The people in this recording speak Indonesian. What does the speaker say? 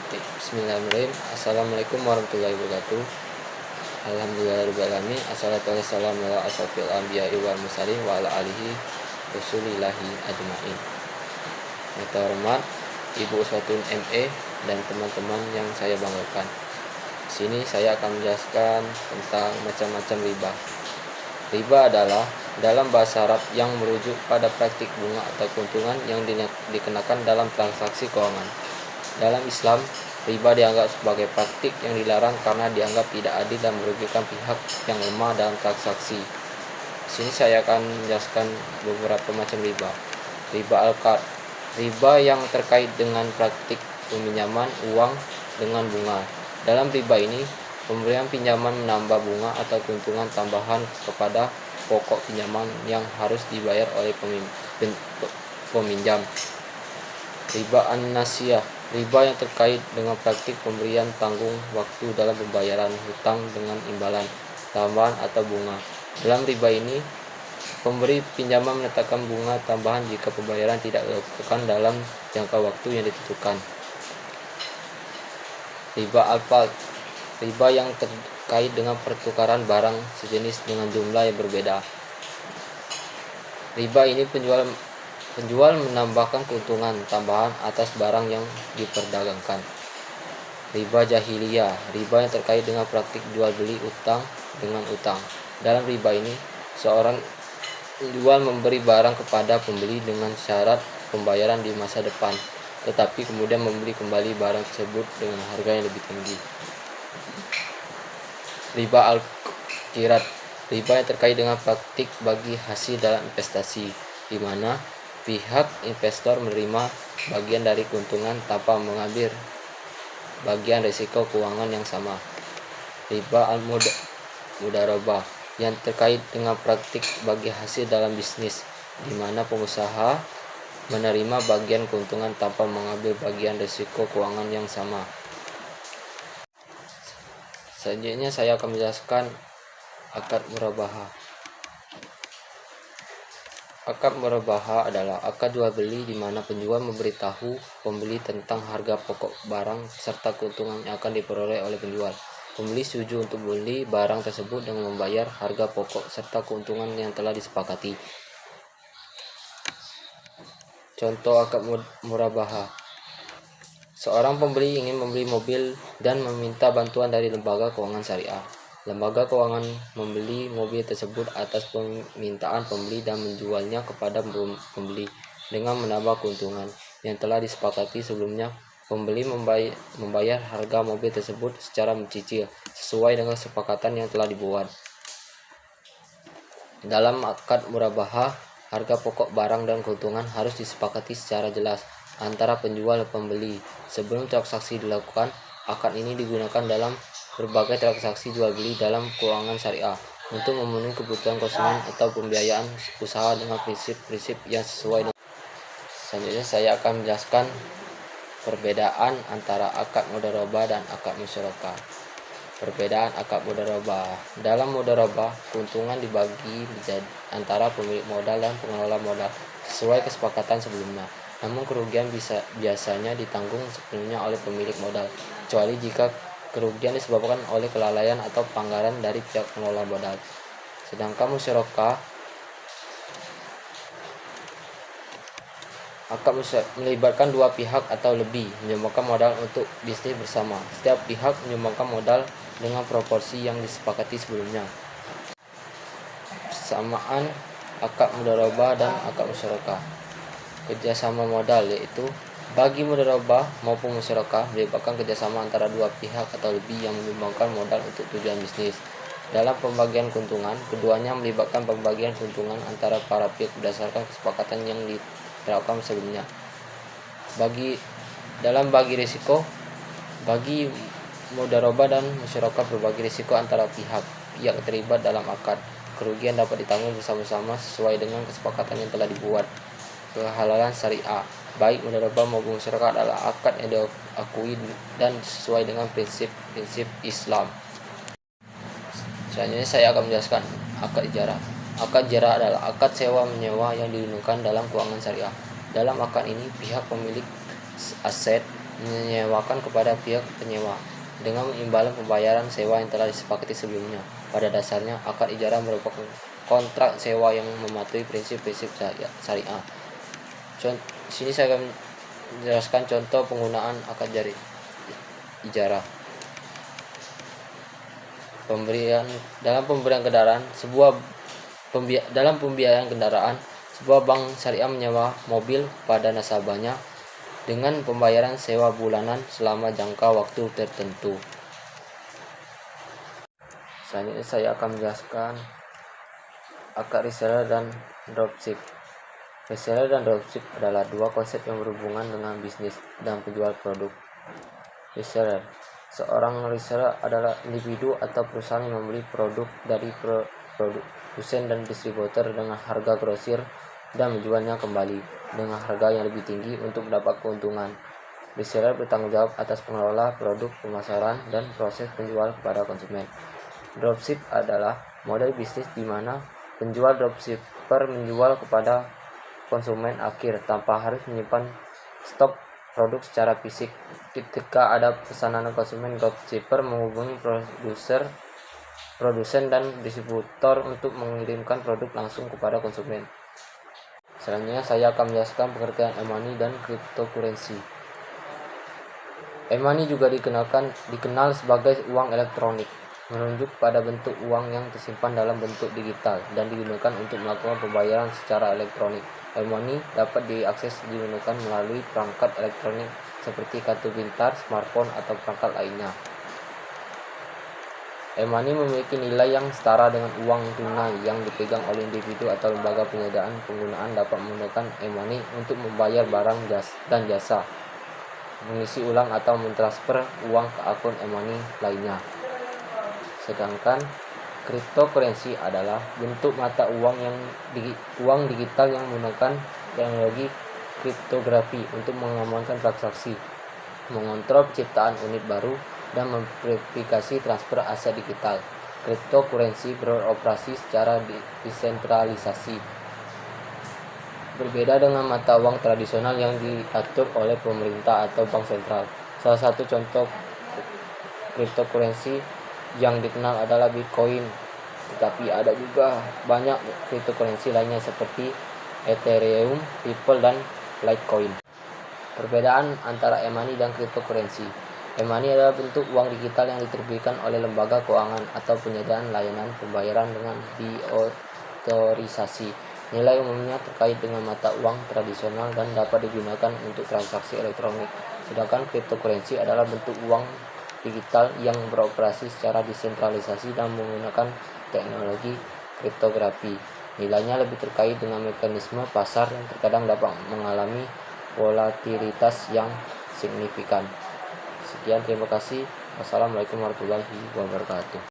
Bismillahirrahmanirrahim. Assalamualaikum warahmatullahi wabarakatuh. Alhamdulillahirrahmanirrahim. Assalatu wassalamu ala asyrofil anbiya'i wal mursalin wa ala alihi rasulillahi ajma'in. Yang terhormat Ibu Uswatun ME dan teman-teman yang saya banggakan. Di sini saya akan menjelaskan tentang macam-macam riba. Riba adalah dalam bahasa Arab yang merujuk pada praktik bunga atau keuntungan yang dikenakan dalam transaksi keuangan. Dalam Islam, riba dianggap sebagai praktik yang dilarang karena dianggap tidak adil dan merugikan pihak yang lemah dalam transaksi. Di sini saya akan menjelaskan beberapa macam riba. Riba al-qard, riba yang terkait dengan praktik peminjaman uang dengan bunga. Dalam riba ini, pemberian pinjaman menambah bunga atau keuntungan tambahan kepada pokok pinjaman yang harus dibayar oleh peminjam. Riba an-nasiyah, riba yang terkait dengan praktik pemberian tanggung waktu dalam pembayaran hutang dengan imbalan, tambahan atau bunga. Dalam riba ini, pemberi pinjaman menetapkan bunga tambahan jika pembayaran tidak dilakukan dalam jangka waktu yang ditentukan. Riba al-fadl, riba yang terkait dengan pertukaran barang sejenis dengan jumlah yang berbeda. Riba ini penjual menambahkan keuntungan tambahan atas barang yang diperdagangkan. Riba jahiliyah, riba yang terkait dengan praktik jual beli utang dengan utang. Dalam riba ini, seorang penjual memberi barang kepada pembeli dengan syarat pembayaran di masa depan, tetapi kemudian membeli kembali barang tersebut dengan harga yang lebih tinggi. Riba al-qirat, riba yang terkait dengan praktik bagi hasil dalam investasi, di mana pihak investor menerima bagian dari keuntungan tanpa mengambil bagian risiko keuangan yang sama. Riba al-mudharabah, yang terkait dengan praktik bagi hasil dalam bisnis, di mana pengusaha menerima bagian keuntungan tanpa mengambil bagian risiko keuangan yang sama. Selanjutnya saya akan menjelaskan akad murabahah. Akad murabahah adalah akad jual beli di mana penjual memberitahu pembeli tentang harga pokok barang serta keuntungan yang akan diperoleh oleh penjual. Pembeli setuju untuk membeli barang tersebut dengan membayar harga pokok serta keuntungan yang telah disepakati. Contoh akad murabahah. Seorang pembeli ingin membeli mobil dan meminta bantuan dari lembaga keuangan syariah. Lembaga keuangan membeli mobil tersebut atas permintaan pembeli dan menjualnya kepada pembeli dengan menambah keuntungan yang telah disepakati sebelumnya. Pembeli membayar harga mobil tersebut secara mencicil sesuai dengan kesepakatan yang telah dibuat. Dalam akad murabahah, harga pokok barang dan keuntungan harus disepakati secara jelas antara penjual dan pembeli. Sebelum transaksi dilakukan, akad ini digunakan dalam berbagai transaksi jual beli dalam keuangan syariah untuk memenuhi kebutuhan konsumen atau pembiayaan usaha dengan prinsip-prinsip yang sesuai dengan. Selanjutnya saya akan menjelaskan perbedaan antara akad mudharabah dan akad musyarakah. Perbedaan akad mudharabah. Dalam mudharabah, keuntungan dibagi antara pemilik modal dan pengelola modal sesuai kesepakatan sebelumnya. Namun kerugian biasanya ditanggung sepenuhnya oleh pemilik modal, kecuali jika kerugian disebabkan oleh kelalaian atau pelanggaran dari pihak pengelola modal. Sedangkan musyarakah, akad melibatkan dua pihak atau lebih menyumbangkan modal untuk bisnis bersama. Setiap pihak menyumbangkan modal dengan proporsi yang disepakati sebelumnya. Persamaan akad mudharabah dan akad musyarakah. Kerjasama modal, yaitu bagi mudharabah maupun musyarakah melibatkan kerjasama antara dua pihak atau lebih yang menyumbangkan modal untuk tujuan bisnis. Dalam pembagian keuntungan, keduanya melibatkan pembagian keuntungan antara para pihak berdasarkan kesepakatan yang diterapkan sebelumnya. Dalam bagi risiko, bagi mudharabah dan musyarakah berbagi risiko antara pihak terlibat dalam akad. Kerugian dapat ditanggung bersama-sama sesuai dengan kesepakatan yang telah dibuat. Kehalalan syariah, baik mudharabah maupun musyarakah adalah akad yang diakui dan sesuai dengan prinsip-prinsip Islam. Selanjutnya saya akan menjelaskan akad ijarah. Akad ijarah adalah akad sewa menyewa yang digunakan dalam keuangan syariah. Dalam akad ini, pihak pemilik aset menyewakan kepada pihak penyewa dengan imbalan pembayaran sewa yang telah disepakati sebelumnya. Pada dasarnya, akad ijarah merupakan kontrak sewa yang mematuhi prinsip-prinsip syariah. Di sini saya akan menjelaskan contoh penggunaan akad ijarah. Dalam pemberian kendaraan, dalam pembiayaan kendaraan, sebuah bank syariah menyewa mobil pada nasabahnya dengan pembayaran sewa bulanan selama jangka waktu tertentu. Selanjutnya saya akan menjelaskan akad reseller dan dropship. Reseller dan dropship adalah dua konsep yang berhubungan dengan bisnis dan penjual produk. Reseller. Seorang reseller adalah individu atau perusahaan yang membeli produk dari produsen dan distributor dengan harga grosir dan menjualnya kembali dengan harga yang lebih tinggi untuk mendapat keuntungan. Reseller bertanggung jawab atas pengelola produk, pemasaran, dan proses penjual kepada konsumen. Dropship adalah model bisnis di mana penjual dropshipper menjual kepada konsumen akhir tanpa harus menyimpan stok produk secara fisik. Ketika ada pesanan konsumen, dropshipper menghubungi produsen dan distributor untuk mengirimkan produk langsung kepada konsumen. Selanjutnya saya akan menjelaskan pengertian e-money dan cryptocurrency. E-money juga dikenal sebagai uang elektronik, menunjuk pada bentuk uang yang tersimpan dalam bentuk digital dan digunakan untuk melakukan pembayaran secara elektronik. E-money dapat diakses digunakan melalui perangkat elektronik seperti kartu pintar, smartphone, atau perangkat lainnya. E-money memiliki nilai yang setara dengan uang tunai yang dipegang oleh individu atau lembaga penyediaan. Penggunaan dapat menggunakan e-money untuk membayar barang dan jasa, mengisi ulang atau mentransfer uang ke akun e-money lainnya. Sedangkan cryptocurrency adalah bentuk mata uang digital yang menggunakan teknologi kriptografi untuk mengamankan transaksi, mengontrol penciptaan unit baru, dan memverifikasi transfer aset digital. Cryptocurrency beroperasi secara desentralisasi, berbeda dengan mata uang tradisional yang diatur oleh pemerintah atau bank sentral. Salah satu contoh cryptocurrency yang dikenal adalah Bitcoin, tetapi ada juga banyak cryptocurrency lainnya seperti Ethereum, Ripple, dan Litecoin. Perbedaan antara e-money dan cryptocurrency. E-money adalah bentuk uang digital yang diterbitkan oleh lembaga keuangan atau penyediaan layanan pembayaran dengan diotorisasi. Nilai umumnya terkait dengan mata uang tradisional dan dapat digunakan untuk transaksi elektronik. Sedangkan cryptocurrency adalah bentuk uang digital yang beroperasi secara desentralisasi dan menggunakan teknologi kriptografi. Nilainya lebih terkait dengan mekanisme pasar yang terkadang dapat mengalami volatilitas yang signifikan. Sekian, terima kasih. Wassalamualaikum warahmatullahi wabarakatuh.